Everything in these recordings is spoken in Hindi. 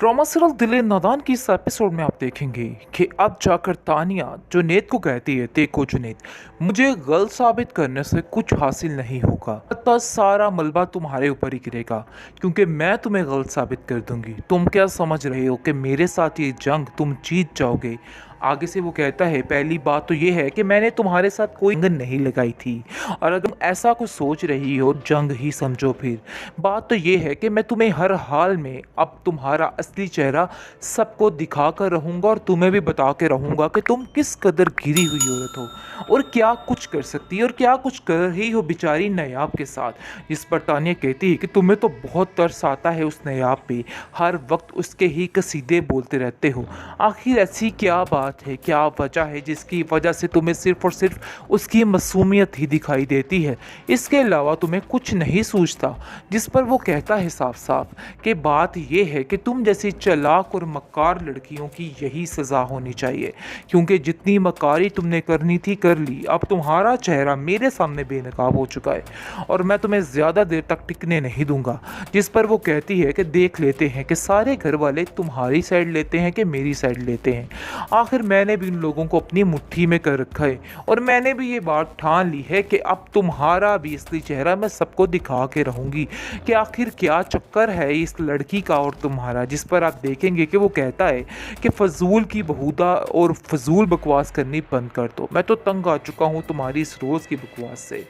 ड्रामा सीरियल दिल नादान की इस एपिसोड में आप देखेंगे कि अब जाकर तानिया जुनैद को कहती है, देखो जुनैद, मुझे गलत साबित करने से कुछ हासिल नहीं होगा, अतः सारा मलबा तुम्हारे ऊपर ही गिरेगा क्योंकि मैं तुम्हें गलत साबित कर दूंगी। तुम क्या समझ रहे हो कि मेरे साथ ये जंग तुम जीत जाओगे? आगे से वो कहता है, पहली बात तो ये है कि मैंने तुम्हारे साथ कोई जंग नहीं लगाई थी, और अगर तुम ऐसा कुछ सोच रही हो जंग ही समझो। फिर बात तो ये है कि मैं तुम्हें हर हाल में अब तुम्हारा असली चेहरा सबको दिखा कर रहूँगा और तुम्हें भी बता के रहूँगा कि तुम किस कदर गिरी हुई औरत हो और क्या कुछ कर सकती है और क्या कुछ कर रही हो बेचारी नयाब के साथ। जिस पर तानिया कहती है कि तुम्हें तो बहुत तरस आता है उस नयाब पे, हर वक्त उसके ही कसीदे बोलते रहते हो। आखिर ऐसी क्या बात है, क्या वजह है जिसकी वजह से तुम्हें सिर्फ और सिर्फ उसकी मासूमियत ही दिखाई देती है, इसके अलावा तुम्हें कुछ नहीं सूझता? जिस पर वो कहता है साफ साफ कि बात यह है कि तुम जैसी चालाक और मक्कार लड़कियों की यही सज़ा होनी चाहिए, क्योंकि जितनी मक्कारी तुमने करनी थी कर ली। अब तुम्हारा चेहरा मेरे सामने बेनकाब हो चुका है और मैं तुम्हें ज़्यादा देर तक टिकने नहीं दूंगा। जिस पर वो कहती है कि देख लेते हैं कि सारे घर वाले तुम्हारी साइड लेते हैं कि मेरी साइड लेते हैं। आखिर मैंने भी उन लोगों को अपनी मुट्ठी में कर रखा है और मैंने भी ये बात ठान ली है कि अब तुम्हारा भी असली चेहरा मैं सबको दिखा के रहूँगी कि आखिर क्या चक्कर है इस लड़की का और तुम्हारा। जिस पर आप देखेंगे कि वो कहता है कि फजूल की बहुदा और फजूल बकवास करनी बंद कर दो, मैं तो तंग आ चुका हूँ तुम्हारी इस रोज़ की बकवास से।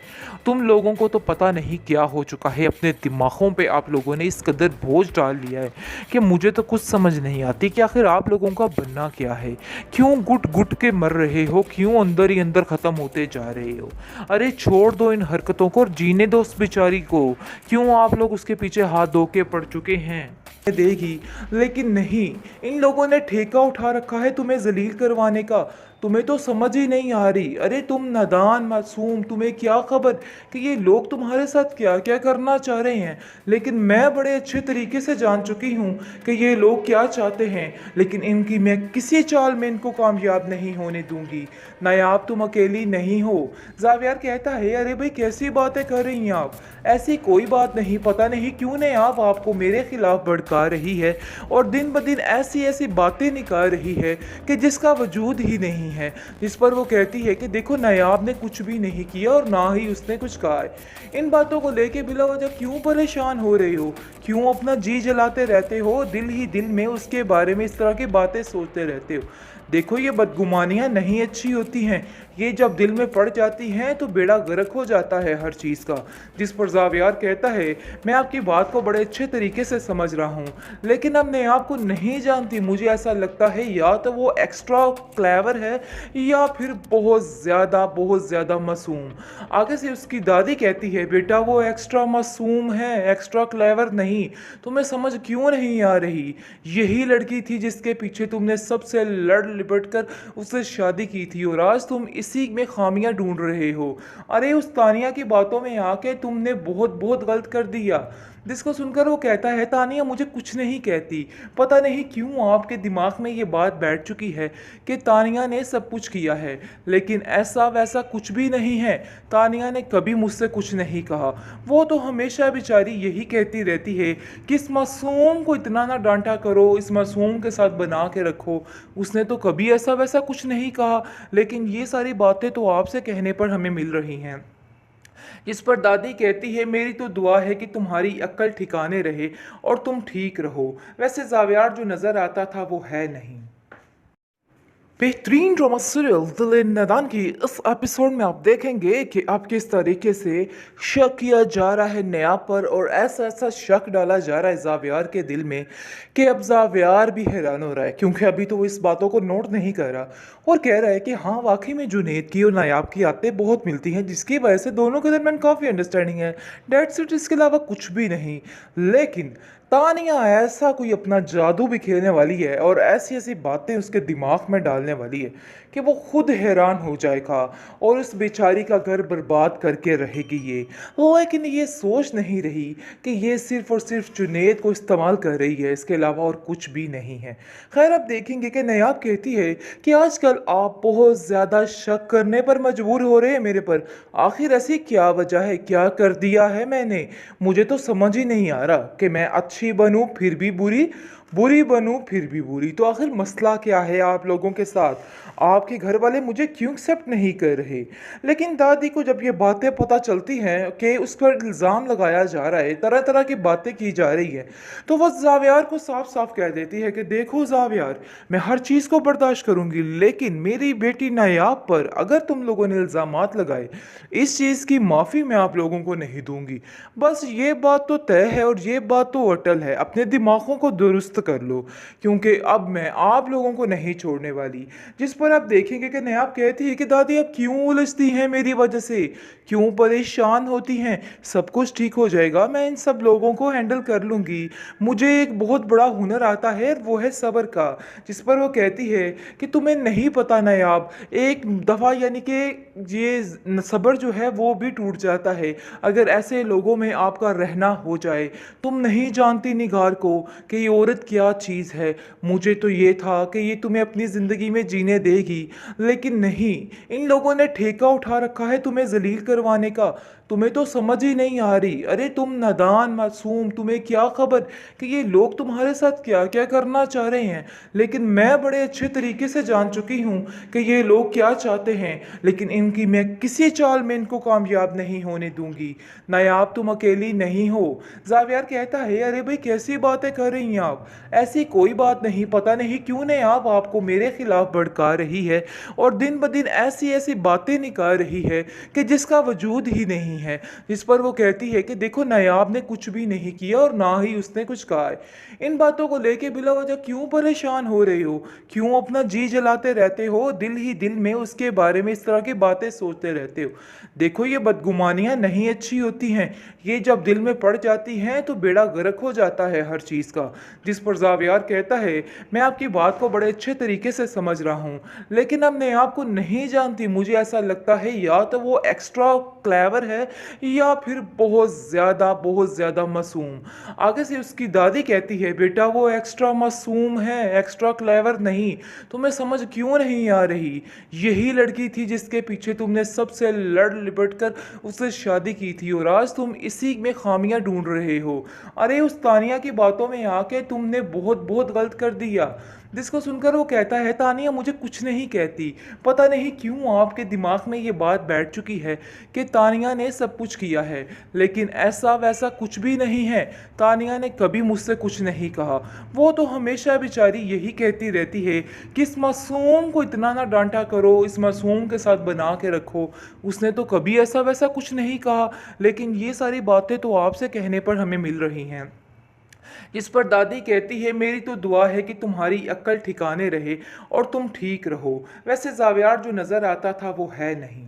तुम लोगों को तो पता नहीं क्या हो चुका है, अपने दिमागों पे आप लोगों ने इस कदर बोझ डाल लिया है कि मुझे तो कुछ समझ नहीं आती कि आखिर आप लोगों का बनना क्या है। क्यों घुट घुट के मर रहे हो, क्यों अंदर ही अंदर ख़त्म होते जा रहे हो? अरे छोड़ दो इन हरकतों को और जीने दो उस बेचारी को। क्यों आप लोग उसके पीछे हाथ धो के पड़ चुके हैं? देगी, लेकिन नहीं, इन लोगों ने ठेका उठा रखा है तुम्हें जलील करवाने का। तुम्हें तो समझ ही नहीं आ रही। अरे तुम नादान मासूम, तुम्हें क्या खबर कि ये लोग तुम्हारे साथ क्या क्या करना चाह रहे हैं। लेकिन मैं बड़े अच्छे तरीके से जान चुकी हूँ कि ये लोग क्या चाहते हैं, लेकिन इनकी मैं किसी चाल में इनको कामयाब नहीं होने दूंगी। नायाब तुम अकेली नहीं हो। जावियर कहता है, अरे भाई कैसी बातें कर रही हैं आप? ऐसी कोई बात नहीं, पता नहीं क्यों नायाब आपको मेरे खिलाफ भड़का रही है और दिन ब दिन ऐसी ऐसी बातें निकाल रही है कि जिसका वजूद ही नहीं है। जिस पर वो कहती है कि देखो नायाब ने कुछ भी नहीं किया और ना ही उसने कुछ कहा है। इन बातों को लेके बिला वजह क्यों परेशान हो रहे हो, क्यों अपना जी जलाते रहते हो, दिल ही दिल में उसके बारे में इस तरह की बातें सोचते रहते हो? देखो ये बदगुमानियाँ नहीं अच्छी होती हैं, ये जब दिल में पड़ जाती हैं तो बेड़ा गर्क हो जाता है हर चीज़ का। जिस पर जावियार कहता है, मैं आपकी बात को बड़े अच्छे तरीके से समझ रहा हूँ, लेकिन अब मैं आपको नहीं जानती। मुझे ऐसा लगता है या तो वो एक्स्ट्रा क्लेवर है या फिर बहुत ज़्यादा मासूम। आगे से उसकी दादी कहती है, बेटा वो एक्स्ट्रा मासूम है, एक्स्ट्रा क्लेवर नहीं। तुम्हें समझ क्यों नहीं आ रही? यही लड़की थी जिसके पीछे तुमने सबसे लड़ लिपट कर उससे शादी की थी और आज तुम इसी में खामियां ढूंढ रहे हो। अरे उस तानिया की बातों में आके तुमने बहुत बहुत गलत कर दिया। जिसको सुनकर वो कहता है, तानिया मुझे कुछ नहीं कहती। पता नहीं क्यों आपके दिमाग में ये बात बैठ चुकी है कि तानिया ने सब कुछ किया है, लेकिन ऐसा वैसा कुछ भी नहीं है। तानिया ने कभी मुझसे कुछ नहीं कहा। वो तो हमेशा बेचारी यही कहती रहती है कि इस मासूम को इतना ना डांटा करो, इस मासूम के साथ बना के रखो। उसने तो कभी ऐसा वैसा कुछ नहीं कहा, लेकिन ये सारी बातें तो आपसे कहने पर हमें मिल रही हैं। इस पर दादी कहती है, मेरी तो दुआ है कि तुम्हारी अक्ल ठिकाने रहे और तुम ठीक रहो। वैसे जावियार जो नज़र आता था वो है नहीं। बेहतरीन ड्रामा सीरियल दिल नादान की इस एपिसोड में आप देखेंगे कि आप किस तरीके से शक किया जा रहा है नया पर और ऐसा ऐसा शक डाला जा रहा है जावियार के दिल में कि अब जावियार भी हैरान हो रहा है, क्योंकि अभी तो वो इस बातों को नोट नहीं कर रहा और कह रहा है कि हाँ वाकई में जुनैद की और नायाब की आदतें बहुत मिलती हैं, जिसकी वजह से दोनों के दरमियान काफ़ी अंडरस्टैंडिंग है। डेट्स इट, इसके अलावा कुछ भी नहीं। लेकिन तानिया ऐसा कोई अपना जादू भी खेलने वाली है और ऐसी ऐसी बातें उसके दिमाग में डालने वाली है कि वो खुद हैरान हो जाएगा और उस बेचारी का घर बर्बाद करके रहेगी ये। लेकिन ये सोच नहीं रही कि ये सिर्फ और सिर्फ जुनैद को इस्तेमाल कर रही है, इसके अलावा और कुछ भी नहीं है। खैर अब देखेंगे कि नायाब कहती है कि आजकल आप बहुत ज़्यादा शक करने पर मजबूर हो रहे हैं मेरे पर। आखिर ऐसी क्या वजह है, क्या कर दिया है मैंने? मुझे तो समझ ही नहीं आ रहा कि मैं अच्छा अच्छी बनूं फिर भी बुरी, बुरी बनूं फिर भी बुरी। तो आखिर मसला क्या है आप लोगों के साथ? आपके घर वाले मुझे क्यों एक्सेप्ट नहीं कर रहे? लेकिन दादी को जब ये बातें पता चलती हैं कि उस पर इल्ज़ाम लगाया जा रहा है, तरह तरह की बातें की जा रही है, तो वह जावियार को साफ साफ कह देती है कि देखो जावियार, मैं हर चीज़ को बर्दाश्त करूंगी, लेकिन मेरी बेटी नायाब पर अगर तुम लोगों ने इल्ज़ामात लगाए, इस चीज़ की माफ़ी मैं आप लोगों को नहीं दूंगी। बस ये बात तो तय है और ये बात तो अटल है, अपने दिमागों को दुरुस्त कर लो, क्योंकि अब मैं आप लोगों को नहीं छोड़ने वाली। जिस पर आप देखेंगे कि नायाब कहती है कि दादी आप क्यों उलझती हैं मेरी वजह से, क्यों परेशान होती हैं? सब कुछ ठीक हो जाएगा, मैं इन सब लोगों को हैंडल कर लूँगी। मुझे एक बहुत बड़ा हुनर आता है, वो है सब्र का। जिस पर वो कहती है कि तुम्हें नहीं पता नायाब, एक दफ़ा यानी कि ये सब्र जो है वो भी टूट जाता है अगर ऐसे लोगों में आपका रहना हो जाए। तुम नहीं जानती निगार को कि ये औरत क्या चीज़ है। मुझे तो ये था कि ये तुम्हें अपनी ज़िंदगी में जीने देगी, लेकिन नहीं, इन लोगों ने ठेका उठा रखा है तुम्हें जलील करवाने का। तुम्हें तो समझ ही नहीं आ रही। अरे तुम नादान मासूम, तुम्हें क्या खबर कि ये लोग तुम्हारे साथ क्या क्या करना चाह रहे हैं। लेकिन मैं बड़े अच्छे तरीके से जान चुकी हूँ कि ये लोग क्या चाहते हैं, लेकिन इनकी मैं किसी चाल में इनको कामयाब नहीं होने दूंगी। नायाब तुम अकेली नहीं हो। जावियार कहता है अरे भाई कैसी बातें कर रही हैं आप? ऐसी कोई बात नहीं, पता नहीं क्यों नायाब आपको मेरे खिलाफ भड़का रही है और दिन ब दिन ऐसी ऐसी बातें निकाल रही है कि जिसका वजूद ही नहीं है। जिस पर वो कहती है कि देखो नायाब ने कुछ भी नहीं किया और ना ही उसने कुछ कहा है। इन बातों को लेके बिला वजह क्यों परेशान हो रहे हो? क्यों अपना जी जलाते रहते हो? दिल ही दिल में उसके बारे में इस तरह की बातें सोचते रहते हो। देखो ये बदगुमानियां नहीं अच्छी होती हैं, ये जब दिल में पड़ जाती हैं तो बेड़ा गर्क हो जाता है हर चीज़ का। जिस पर जावियार कहता है मैं आपकी बात को बड़े अच्छे तरीके से समझ रहा हूँ, लेकिन अब मैं आपको नहीं जानती। मुझे ऐसा लगता है या तो वो एक्स्ट्रा क्लेवर है या फिर बहुत ज़्यादा मासूम। आगे से उसकी दादी कहती है बेटा वो एक्स्ट्रा मासूम है, एक्स्ट्रा क्लेवर नहीं। तुम्हें समझ क्यों नहीं आ रही? यही लड़की थी जिसके पीछे तुमने सबसे लड़ लिपट कर उससे शादी की थी और आज तुम इसी में खामियां ढूंढ रहे हो। अरे उस तानिया की बातों में आके तुमने बहुत बहुत गलत कर दिया। जिसको सुनकर वो कहता है तानिया मुझे कुछ नहीं कहती। पता नहीं क्यों आपके दिमाग में ये बात बैठ चुकी है कि तानिया ने सब कुछ किया है, लेकिन ऐसा वैसा कुछ भी नहीं है। तानिया ने कभी मुझसे कुछ नहीं कहा। वो तो हमेशा बेचारी यही कहती रहती है कि इस मासूम को इतना ना डांटा करो, इस मासूम के साथ बना के रखो। उसने तो कभी ऐसा वैसा कुछ नहीं कहा, लेकिन ये सारी बातें तो आपसे कहने पर हमें मिल रही हैं। जिस पर दादी कहती है मेरी तो दुआ है कि तुम्हारी अक्ल ठिकाने रहे और तुम ठीक रहो। वैसे जावियार जो नज़र आता था वो है नहीं।